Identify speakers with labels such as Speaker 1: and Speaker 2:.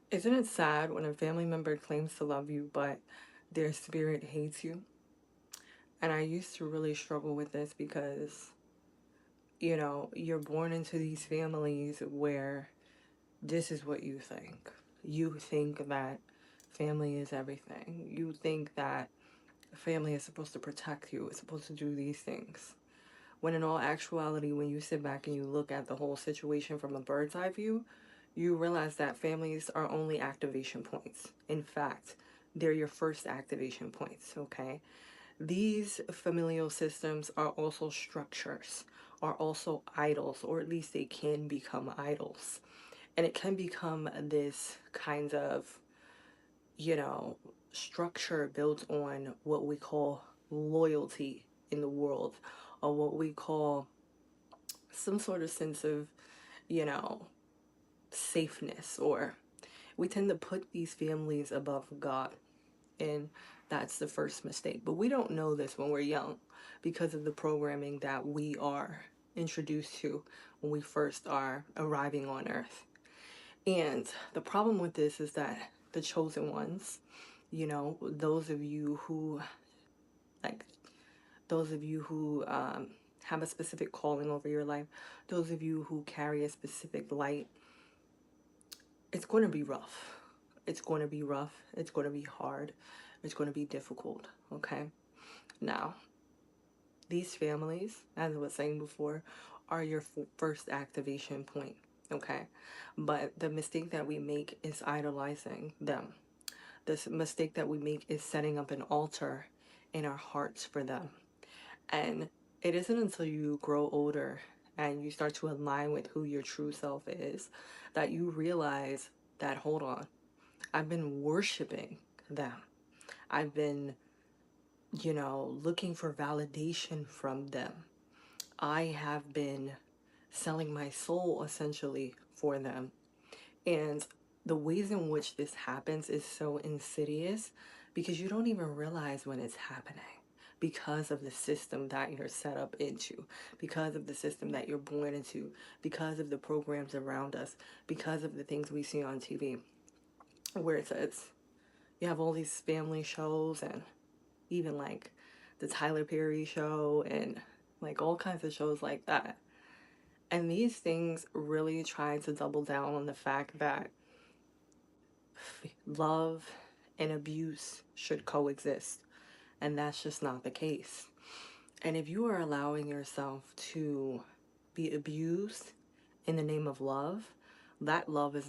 Speaker 1: Isn't it sad when a family member claims to love you, but their spirit hates you? And I used to really struggle with this because, you're born into these families where this is what you think. You think that family is everything. You think that family is supposed to protect you, it's supposed to do these things. When in all actuality, when you sit back and you look at the whole situation from a bird's eye view, you realize that families are only activation points. In fact, they're your first activation points, okay? These familial systems are also structures, are also idols, or at least they can become idols. And it can become this kind of, you know, structure built on what we call loyalty in the world, or what we call some sort of sense of, you know, safeness, or we tend to put these families above God. And that's the first mistake. But we don't know this when we're young because of the programming that we are introduced to when we first are arriving on earth. And the problem with this is that the chosen ones, those of you who, like, those of you who have a specific calling over your life, those of you who carry a specific light, it's going to be rough. It's going to be rough. It's going to be hard. It's going to be difficult. Okay. Now, these families, as I was saying before, are your first activation point. Okay. But the mistake that we make is idolizing them. The mistake that we make is setting up an altar in our hearts for them. And it isn't until you grow older and you start to align with who your true self is that you realize that, hold on, I've been worshiping them. I've been, looking for validation from them. I have been selling my soul essentially for them. And the ways in which this happens is so insidious because you don't even realize when it's happening because of the system that you're set up into, because of the system that you're born into, because of the programs around us, because of the things we see on TV, where it says you have all these family shows and even like the Tyler Perry show and like all kinds of shows like that. And these things really try to double down on the fact that love and abuse should coexist. And that's just not the case. And if you are allowing yourself to be abused in the name of love, that love is